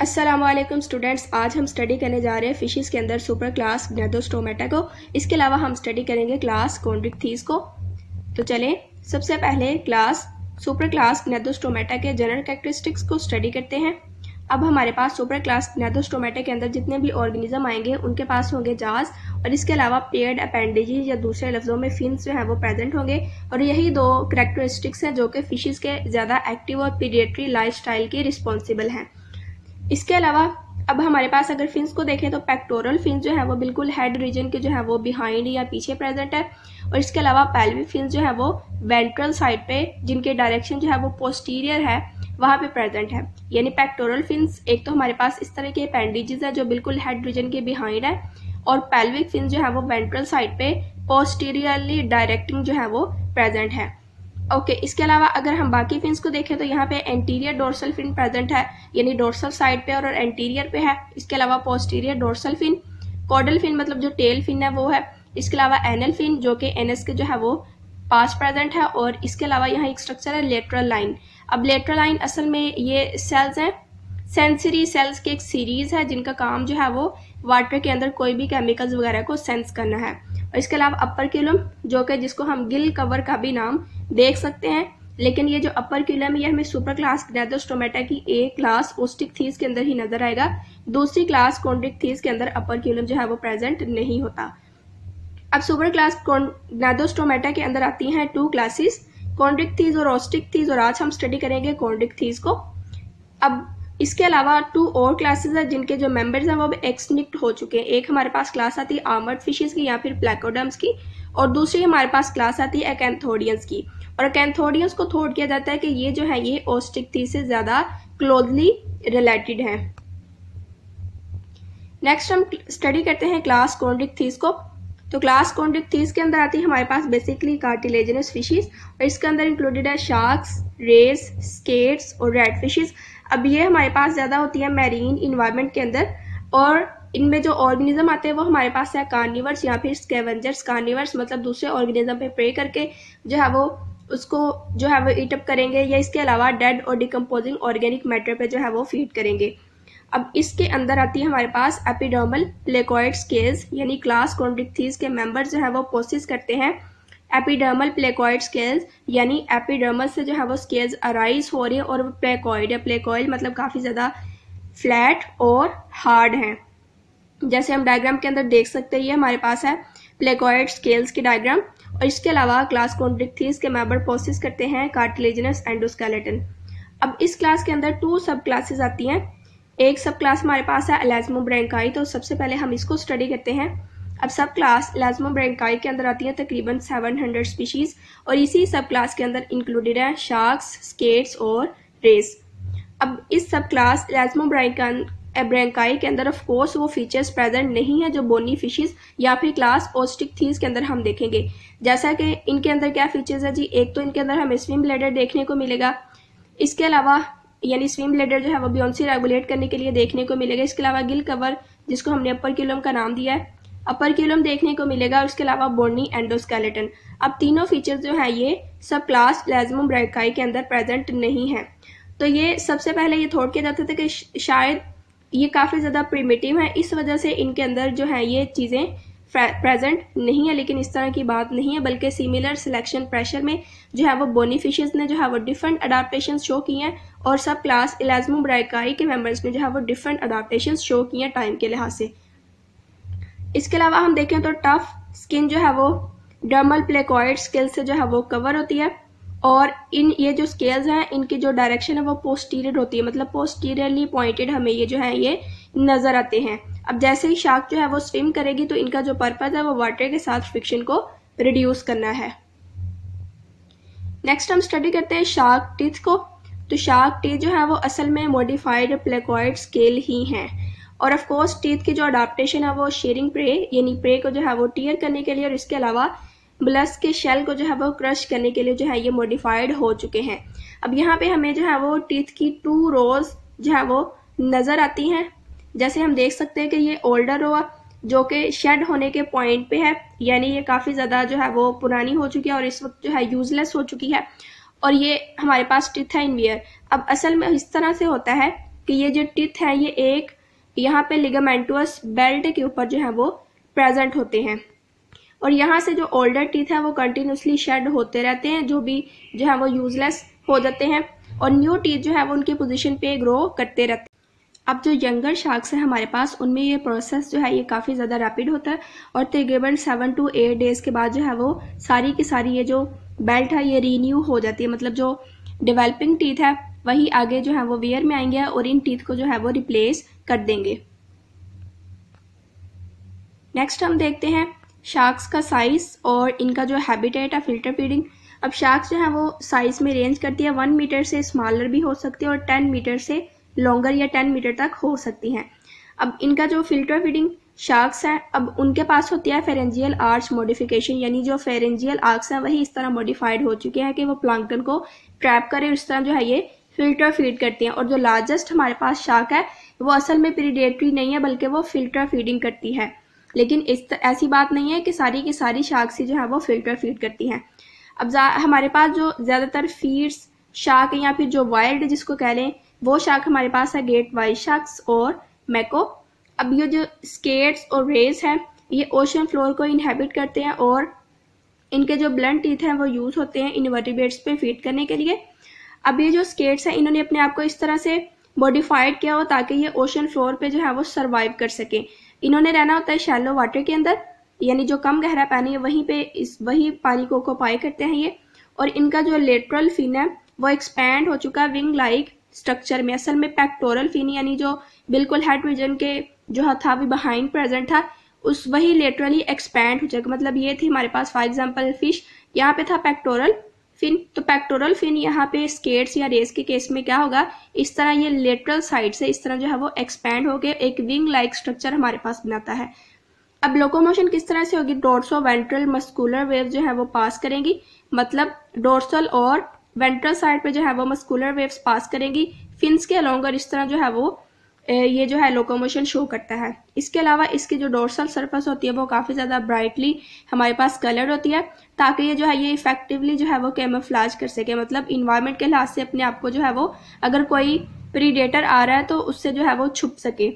अस्सलामुअलैकुम स्टूडेंट्स, आज हम स्टडी करने जा रहे हैं फिशेस के अंदर सुपर क्लास gnathostomaटा को। इसके अलावा हम स्टडी करेंगे क्लास chondrichthyes को। तो चलें सबसे पहले सुपर क्लास gnathostomaटा के जनरल कैरेक्टरिस्टिक्स को स्टडी करते हैं। अब हमारे पास सुपर क्लास gnathostomaटा के अंदर जितने भी ऑर्गेनिज्म आएंगे उनके पास होंगे जाज और इसके अलावा पेयर्ड अपेंडेजेस या दूसरे लफ्जों में फिन्स जो है वो प्रेजेंट होंगे। और यही दो कैरेक्टरिस्टिक्स हैं जो कि फिशेस के ज़्यादा एक्टिव और प्रीडेटरी लाइफस्टाइल के रिस्पॉन्सिबल हैं। इसके अलावा अब हमारे पास अगर फिन्स को देखें तो पेक्टोरल फिन्स जो है वो बिल्कुल हेड रीजन के जो है वो बिहाइंड या पीछे प्रेजेंट है। और इसके अलावा पेल्विक फिन्स जो है वो वेंट्रल साइड पे, जिनके डायरेक्शन जो है वो पोस्टीरियर है, वहाँ पे प्रेजेंट है। यानी पेक्टोरल फिन्स एक तो हमारे पास इस तरह के अपेंडेजेस है जो बिल्कुल हेड रीजन के बिहाइंड है, और पेल्विक फिन्स जो है वो वेंट्रल साइड पे पोस्टीरियरली डायरेक्टिंग जो है वो प्रेजेंट है। ओके, इसके अलावा अगर हम बाकी फिन्स को देखें तो यहाँ पे एंटीरियर डोर्सल फिन प्रेजेंट है, यानी डोर्सल साइड पे और एंटीरियर पे है। इसके अलावा posterior dorsal fin, caudal fin मतलब जो टेल फिन है वो है। इसके अलावा एनल फिन जो कि एनएस के जो है वो पास प्रेजेंट है। और इसके अलावा यहाँ एक स्ट्रक्चर है लेटरल लाइन। अब लेटरल लाइन असल में ये सेल्स हैं, सेंसरी सेल्स की एक सीरीज है जिनका काम जो है वो वाटर के अंदर कोई भी केमिकल्स वगैरह को सेंस करना है। और इसके अलावा अपर क्यूलम जो कि जिसको हम गिल कवर का भी नाम देख सकते हैं, लेकिन ये जो अपर क्यूलम है ये हमें सुपर क्लास gnathostomaटा की एक क्लास ओस्टिकथीस के अंदर ही नजर आएगा। दूसरी क्लास chondrichthyes के अंदर अपर क्यूलम जो है वो प्रेजेंट नहीं होता। अब सुपर क्लास gnathostomaटा के अंदर आती हैं टू क्लासेस, chondrichthyes और ostichthyes, और आज हम स्टडी करेंगे chondrichthyes को। अब इसके अलावा टू और क्लासेस है जिनके जो मेंबर्स हैं वो एक्सटिंक्ट हो चुके हैं। एक हमारे पास क्लास आती है आर्मर्ड फिशेस की या फिर प्लेकोडर्म्स की, और दूसरी हमारे पास क्लास आती है अकैंथोडियंस की। और अकैंथोडियंस को थॉट किया जाता है कि ये जो है ये ओस्टिकथीस से ज्यादा क्लोजली रिलेटेड है। नेक्स्ट हम स्टडी करते हैं क्लास chondrichthyes को। तो क्लास chondrichthyes के अंदर आती है हमारे पास बेसिकली कार्टिलेजिनस फिशेस, और इसके अंदर इंक्लूडेड है शार्क्स, रेस, स्केट्स और रेड फिशेस। अब ये हमारे पास ज्यादा होती है मैरीन इन्वायरमेंट के अंदर, और इनमें जो ऑर्गेनिज्म आते हैं वो हमारे पास है कार्निवर्स या फिर स्कैवेंजर्स। कार्निवर्स मतलब दूसरे ऑर्गेनिज्म पे प्रे करके जो है वो उसको जो है वो ईट अप करेंगे, या इसके अलावा डेड और डिकम्पोजिंग ऑर्गेनिक मैटर पे जो है वो फीड करेंगे। अब इसके अंदर आती है हमारे पास एपिडर्मल प्लेकोइड स्केल्स, यानी क्लास chondrichthyes के मेंबर्स जो है वो पोसेस करते हैं एपिडर्मल प्लेकोइड स्केल्स, यानी एपिडर्मल से जो है वो स्केल्स अराइज हो रही है, और प्लेकोइड है, प्लेकोइड मतलब काफी ज्यादा फ्लैट और हार्ड है। जैसे हम डायग्राम के अंदर देख सकते हैं, ये हमारे पास है प्लेकोइड स्केल्स की डायग्राम। और इसके अलावा क्लास chondrichthyes के मेंबर पोसेस करते हैं कार्टिलेजिनस एंडोस्केलेटन। अब इस क्लास के अंदर टू सब क्लासेस आती हैं। एक सब क्लास हमारे पास है एलास्मोब्रैंकाई, तो सबसे पहले हम इसको स्टडी करते हैं। अब सब क्लास एलास्मोब्रैंकाई के अंदर आती है तकरीबन 700 स्पीशीज, और इसी सब क्लास के अंदर इंक्लूडेड है शार्क्स, स्केट्स और रेस। अब इस सब क्लास एलास्मोब्रैंकाई के अंदर ऑफ कोर्स वो फीचर्स प्रेजेंट नहीं है जो बोनी फिशेस या फिर क्लास ओस्टिकथीस के अंदर हम देखेंगे। जैसा कि इनके अंदर क्या फीचर्स है जी, एक तो इनके अंदर हमें स्विम ब्लैडर देखने को मिलेगा, इसके अलावा यानी स्विम ब्लैडर जो है वो ब्योंसी रेगुलेट करने के लिए देखने को मिलेगा। इसके अलावा गिल कवर जिसको हमने अपर क्यूलम का नाम दिया है, अपर क्यूलम देखने को मिलेगा, और इसके अलावा बोनी एंडोस्केलेटन। अब तीनों फीचर्स जो है ये सब क्लास एलास्मोब्रैंकाई के अंदर प्रेजेंट नहीं है। तो ये सबसे पहले ये थॉट किया जाता था कि शायद ये काफी ज्यादा प्रिमिटिव है, इस वजह से इनके अंदर जो है ये चीजें प्रेजेंट नहीं है, लेकिन इस तरह की बात नहीं है, बल्कि सिमिलर सिलेक्शन प्रेशर में जो है वो बोनी फिशेस ने जो है वो डिफरेंट अडाप्टेशन शो की हैं, और सब क्लास एलास्मोब्रैंकाई के मेंबर्स में जो है वो डिफरेंट अडाप्टेशन शो की हैं टाइम के लिहाज से। इसके अलावा हम देखें तो टफ स्किन जो है वो डर्मल प्लेकोइड स्केल से जो है वो कवर होती है, और ये जो स्केल्स हैं इनकी जो डायरेक्शन है वो पोस्टीरियर होती है, मतलब पोस्टीरियरली पॉइंटेड हमें ये जो है ये नजर आते हैं। अब जैसे ही शार्क जो है वो स्विम करेगी तो इनका जो पर्पज है वो वाटर के साथ फ्रिक्शन को रिड्यूस करना है। नेक्स्ट हम स्टडी करते हैं शार्क टीथ को। तो शार्क टीथ जो है वो असल में मॉडिफाइड प्लेकोइड स्केल ही हैं, और ऑफ कोर्स टीथ की जो अडाप्टेशन है वो शेयरिंग प्रे यानी प्रे को जो है वो टीयर करने के लिए, और इसके अलावा ब्लस के शेल को जो है वो क्रश करने के लिए जो है ये मॉडिफाइड हो चुके हैं। अब यहाँ पे हमें जो है वो टीथ की 2 रोज जो है वो नजर आती हैं। जैसे हम देख सकते हैं कि ये ओल्डर रो जो कि शेड होने के पॉइंट पे है, यानी ये काफी ज्यादा जो है वो पुरानी हो चुकी है और इस वक्त जो है यूजलेस हो चुकी है, और ये हमारे पास टीथ है इन वियर। अब असल में इस तरह से होता है कि ये जो टीथ है ये एक यहाँ पे लिगामेंटस बेल्ट के ऊपर जो है वो प्रेजेंट होते हैं, और यहाँ से जो ओल्डर टीथ है वो कंटिन्यूसली शेड होते रहते हैं, जो भी जो है वो यूजलेस हो जाते हैं, और न्यू टीथ जो है वो उनकी पोजीशन पे ग्रो करते रहते हैं। अब जो यंगर शार्क्स है हमारे पास, उनमें ये प्रोसेस जो है ये काफ़ी ज़्यादा रैपिड होता है, और तकरीबन 7 to 8 डेज़ के बाद जो है वो सारी की सारी ये जो बेल्ट है ये रीन्यू हो जाती है, मतलब जो डेवलपिंग टीथ है वही आगे जो है वो वेयर में आएंगे और इन टीथ को जो है वो रिप्लेस कर देंगे। नेक्स्ट हम देखते हैं शार्क्स का साइज और इनका जो हैबिटेट है फिल्टर फीडिंग। अब शार्क्स जो है वो साइज में रेंज करती है, 1 मीटर से स्मॉलर भी हो सकती है और 10 मीटर से लॉन्गर या 10 मीटर तक हो सकती हैं। अब इनका जो फिल्टर फीडिंग शार्क्स है, अब उनके पास होती है फेरेंजियल आर्च मॉडिफिकेशन, यानी जो फेरेंजियल आर्क्स है वही इस तरह मॉडिफाइड हो चुके हैं कि वो प्लांक्टन को ट्रैप करे, इस तरह जो है ये फिल्टर फीड करती हैं। और जो लार्जेस्ट हमारे पास शार्क है वो असल में प्रीडेटरी नहीं है, बल्कि वो फिल्टर फीडिंग करती है, लेकिन ऐसी बात नहीं है कि सारी की सारी शार्क्स ही जो है वो फिल्टर फीड करती हैं। अब हमारे पास जो ज़्यादातर फीड्स शार्क या फिर जो वाइल्ड जिसको कह लें वो शार्क हमारे पास है ग्रेट वाइट शार्क्स और मैको। अब ये जो स्केट्स और रेज हैं ये ओशन फ्लोर को इनहेबिट करते हैं, और इनके जो ब्लंट टीथ हैं वो यूज़ होते हैं इनवर्टिब्रेट्स पे फीड करने के लिए। अब ये जो स्केट्स हैं इन्होंने अपने आप को इस तरह से मॉडिफाइड किया हो ताकि ये ओशन फ्लोर पे जो है वो सर्वाइव कर सके। इन्होंने रहना होता है शैलो वाटर के अंदर, यानी जो कम गहरा पानी है वहीं पे वही पानी को ऑक्यूपाई करते हैं ये। और इनका जो लेटरल फिन है वो एक्सपैंड हो चुका है विंग लाइक स्ट्रक्चर में। असल में पेक्टोरल फिन यानी जो बिल्कुल हेड रीजन के जो था भी बिहाइंड प्रेजेंट था, उस वही लेटरली एक्सपैंड हो जाएगा। मतलब ये थी हमारे पास फॉर एग्जांपल फिश, यहाँ पे था पेक्टोरल फिन, तो पेक्टोरल फिन यहाँ पे स्केट्स या रेस के केस में क्या होगा, इस तरह ये लेटरल साइड से इस तरह जो है वो एक्सपैंड होकर एक विंग लाइक स्ट्रक्चर हमारे पास बनाता है। अब लोकोमोशन किस तरह से होगी, डोर्सो वेंट्रल मस्कुलर वेव जो है वो पास करेंगी, मतलब डोर्सल और वेंट्रल साइड पे जो है वो मस्कुलर वेव्स पास करेंगी फिन्स के अलोंग, और इस तरह जो है वो ये जो है लोकोमोशन शो करता है। इसके अलावा इसकी जो डोर्सल सरफेस होती है वो काफ़ी ज़्यादा ब्राइटली हमारे पास कलर्ड होती है, ताकि ये जो है ये इफेक्टिवली जो है वो कैमोफ्लेज कर सके, मतलब इन्वायरमेंट के लिहाज से अपने आप को जो है वो अगर कोई प्रीडेटर आ रहा है तो उससे जो है वो छुप सके।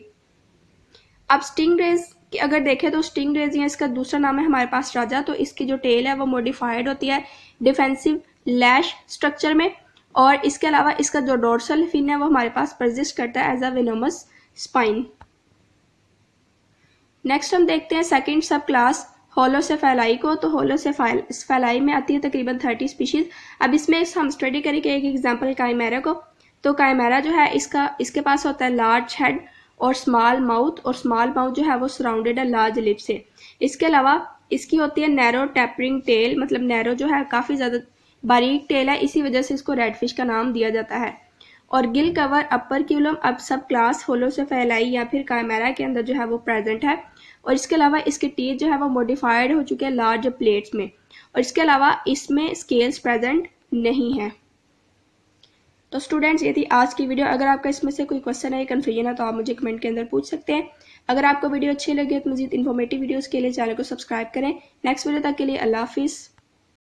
अब स्टिंग रेज की अगर देखें तो स्टिंग रेज या इसका दूसरा नाम है हमारे पास राजा, तो इसकी जो टेल है वो मॉडिफाइड होती है डिफेंसिव लैश स्ट्रक्चर में, और इसके अलावा इसका जो डोर्सल फिन है वो हमारे पास परसिस्ट करता है एज अ वेनोमस स्पाइन। नेक्स्ट हम देखते हैं सेकंड सब क्लास होलोसेफेलाई को। तो होलोसेफेलाई में आती है तकरीबन 30 स्पीशीज। अब इसमें हम स्टडी करेंगे एक एग्जांपल काइमेरा को। तो काइमेरा जो है इसके पास होता है लार्ज हेड और स्मॉल माउथ, और स्मॉल माउथ जो है वो सराउंडेड है लार्ज लिप से। इसके अलावा इसकी होती है नैरो टैपरिंग टेल, मतलब नैरो जो है काफ़ी ज़्यादा बारीक टेल है, इसी वजह से इसको रेड फिश का नाम दिया जाता है। और गिल कवर अपर क्यूलम अब सब क्लास होलोसेफेलाई या फिर काइमेरा के अंदर जो है वो प्रेजेंट है, और इसके अलावा इसके टीथ जो है वो मॉडिफाइड हो चुके हैं लार्ज प्लेट्स में, और इसके अलावा इसमें स्केल्स प्रेजेंट नहीं है। तो स्टूडेंट्स ये थी आज की वीडियो। अगर आपका इसमें से कोई क्वेश्चन है, कन्फ्यूजन है, तो आप मुझे कमेंट के अंदर पूछ सकते हैं। अगर आपको वीडियो अच्छी लगी तो मजीद इन्फॉर्मेटिव वीडियोस के लिए चैनल को सब्सक्राइब करें। नेक्स्ट वीडियो तक के लिए अल्लाह हाफिज़।